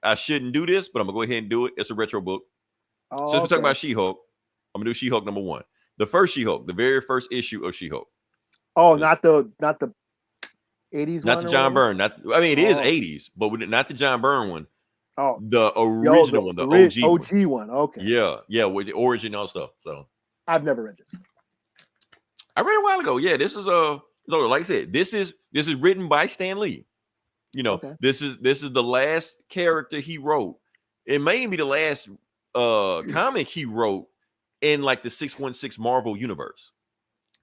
I shouldn't do this, but I'm gonna go ahead and do it. It's a retro book. Since Oh, we're talking okay. about She-Hulk, I'm gonna do She-Hulk #1. The first She-Hulk, the very first issue of She-Hulk. Oh, This, not the 80s not one the or John whatever. Byrne. Not I mean it is Oh, 80s, but not the John Byrne one. oh, The yo, original one, the the OG one. OG one. Okay, Yeah, yeah, with the origin and all stuff. So I've never read this. I read it a while ago. Yeah, this is like I said, this is written by Stan Lee. You know, Okay. this is the last character he wrote. It may be the last comic he wrote in like the 616 Marvel universe.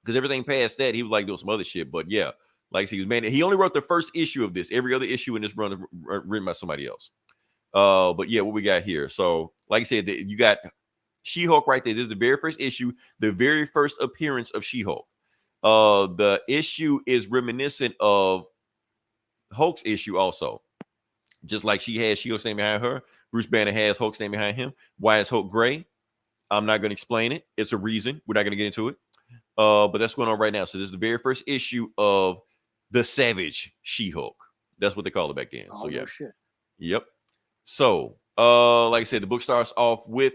Because everything past that, he was like doing some other shit. But yeah, like he was man, he only wrote the first issue of this. Every other issue in this run is written by somebody else. But yeah, what we got here. So, like I said, you got She-Hulk right there. This is the very first issue, the very first appearance of She-Hulk. The issue is reminiscent of Hulk's issue also. Just like she has She-Hulk standing behind her, Bruce Banner has Hulk standing behind him. Why is Hulk gray? I'm not going to explain it. It's a reason. We're not going to get into it. But that's going on right now. So this is the very first issue of the Savage She-Hulk. That's what they called it back then. Oh, So yeah. no shit. Yep. So, like I said, the book starts off with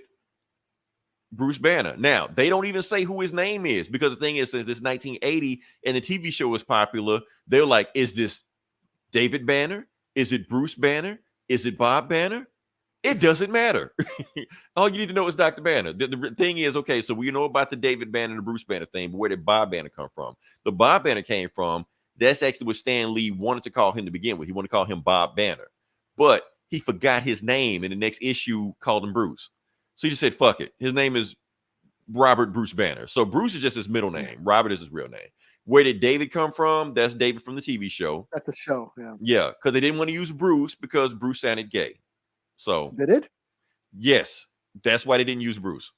Bruce Banner. Now, they don't even say who his name is because the thing is, since this 1980 and the TV show was popular, they're like, is this David Banner? Is it Bruce Banner? Is it Bob Banner? It doesn't matter. All you need to know is Dr. Banner. The thing is, okay, so we know about the David Banner and the Bruce Banner thing, but where did Bob Banner come from? The Bob Banner came from, that's actually what Stan Lee wanted to call him to begin with. He wanted to call him Bob Banner. But he forgot his name, and the next issue called him Bruce. So he just said, fuck it. His name is Robert Bruce Banner. So Bruce is just his middle name. Robert is his real name. Where did David come from? That's David from the TV show. That's a show. Yeah. Yeah, because they didn't want to use Bruce because Bruce sounded gay. So Did it? yes, that's why they didn't use Bruce.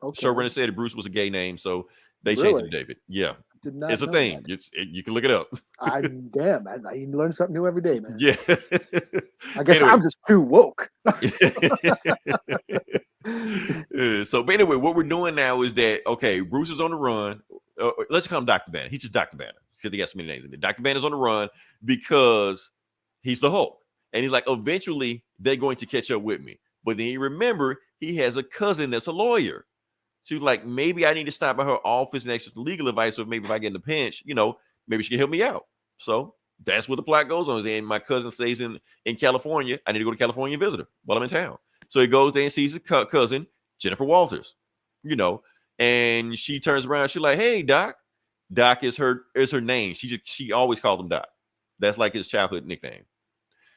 Okay. Showrunner said that Bruce was a gay name, so they changed Really? it to David. Yeah, Did not it's a know thing. that. You can look it up. Damn, I learn something new every day, man. Yeah. I guess Anyway. I'm just too woke. So, but anyway, what we're doing now is that okay, Bruce is on the run. Let's call him Dr. Banner. He's just Dr. Banner because he got so many names in there. Dr. Banner's on the run because he's the Hulk. And he's like, eventually they're going to catch up with me. But then you remember he has a cousin that's a lawyer. So he's like, maybe I need to stop by her office and ask for legal advice. Or maybe if I get in a pinch, maybe she can help me out. So that's what the plot goes on. And my cousin stays in California. I need to go to California and visit her while I'm in town. So he goes there and sees his cousin, Jennifer Walters, and she turns around. She's like, hey, Doc. Doc is her name. She always called him Doc. That's like his childhood nickname.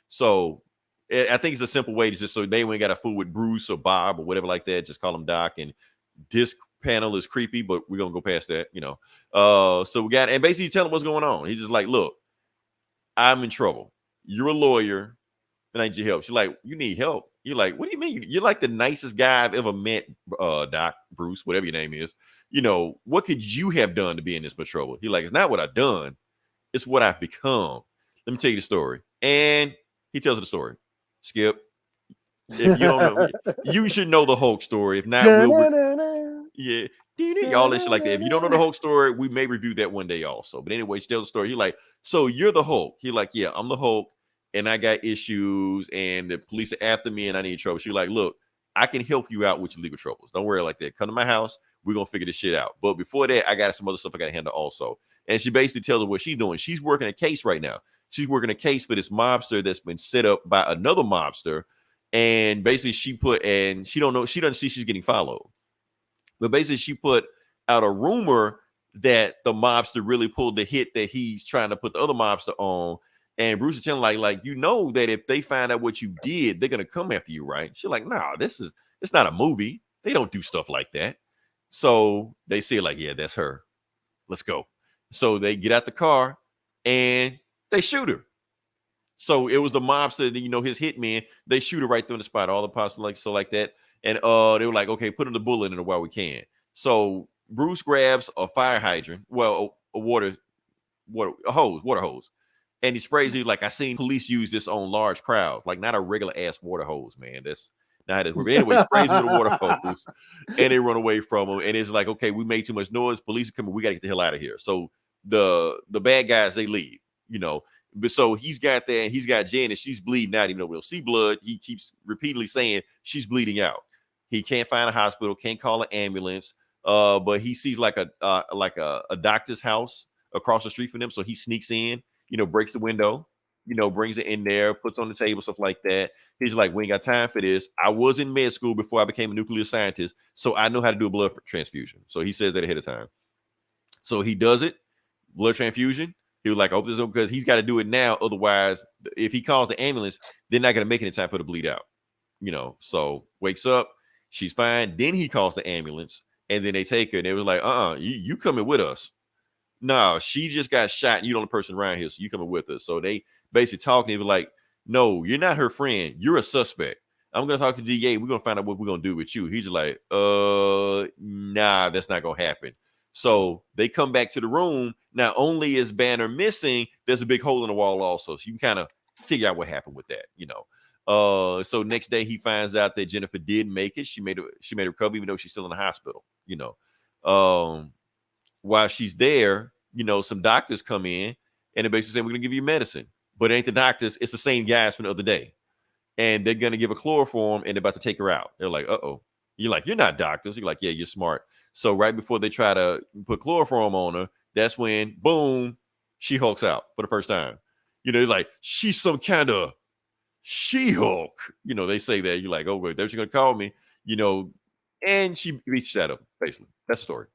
So I think it's a simple way to just so they ain't got a fool with Bruce or Bob or whatever like that. Just call him Doc. And this panel is creepy, but we're gonna go past that, So we got and basically tell him what's going on. He's just like, look, I'm in trouble. You're a lawyer, and I need your help. She's like, you need help. You're like, what do you mean? You're like the nicest guy I've ever met, Doc, Bruce, whatever your name is. What could you have done to be in this much trouble? He's like, it's not what I've done, it's what I've become. Let me tell you the story. And he tells her the story. Skip. If you don't know, you should know the Hulk story. If not, yeah. Y'all that shit like that. If you don't know the Hulk story, we may review that one day also. But anyway, she tells the story. He's like, so you're the Hulk. He's like, yeah, I'm the Hulk, and I got issues, and the police are after me, and I need trouble. She's like, look, I can help you out with your legal troubles. Don't worry like that. Come to my house. We're gonna figure this shit out. But before that, I got some other stuff I gotta handle also. And she basically tells her what she's doing. She's working a case right now. She's working a case for this mobster that's been set up by another mobster. And basically she doesn't see she's getting followed. But basically she put out a rumor that the mobster really pulled the hit that he's trying to put the other mobster on. And Bruce is telling like, that if they find out what you did, they're going to come after you, right? She's like, nah, it's not a movie. They don't do stuff like that. So they say like, yeah, that's her. Let's go. So they get out the car and they shoot her. So it was the mobster, his hitman. They shoot her right through the spot. All the parts like that. And they were like, okay, put in the bullet in her while we can. So Bruce grabs a fire hydrant, well, a water hose, and he sprays it like I seen police use this on large crowds, like not a regular ass water hose, man. That's not it. But anyway, sprays him with a water hose, and they run away from him. And it's like, okay, we made too much noise. Police are coming. We gotta get the hell out of here. So the bad guys, they leave, But so he's got that, and he's got Jen, and she's bleeding out, even though we don't see blood. He keeps repeatedly saying she's bleeding out. He can't find a hospital, can't call an ambulance. But he sees like a doctor's house across the street from them. So he sneaks in, breaks the window, brings it in there, puts on the table, stuff like that. He's like, we ain't got time for this. I was in med school before I became a nuclear scientist, so I know how to do a blood transfusion. So he says that ahead of time. So he does it, blood transfusion. He was like, oh, this is because he's got to do it now. Otherwise, if he calls the ambulance, they're not going to make it in time for the bleed out. So wakes up, she's fine. Then he calls the ambulance, and then they take her, and they was like, you coming with us. No, she just got shot, and you're the only person around here, so you coming with us. So they basically talking. They were like, no, you're not her friend. You're a suspect. I'm going to talk to the DA. We're going to find out what we're going to do with you. He's just like, nah, that's not going to happen. So they come back to the room. Not only is Banner missing, there's a big hole in the wall also. So you can kind of figure out what happened with that, So next day he finds out that Jennifer did make it. She made a recovery, even though she's still in the hospital, While she's there, some doctors come in and they're basically saying, we're going to give you medicine. But it ain't the doctors. It's the same guys from the other day. And they're going to give a chloroform and they're about to take her out. They're like, uh-oh. You're like, you're not doctors. You're like, yeah, you're smart. So right before they try to put chloroform on her, that's when, boom, she hulks out for the first time. Like, she's some kind of She-Hulk. They say that. You're like, oh, wait, they're going to call me, and she reached out, basically. That's the story.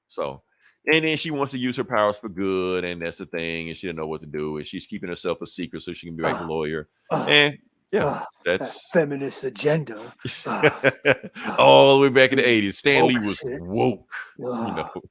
So, and then she wants to use her powers for good, and that's the thing, and she didn't know what to do, and she's keeping herself a secret so she can be like a lawyer. And yeah, that's that feminist agenda. all the way back in the 80s. Stan Lee was woke.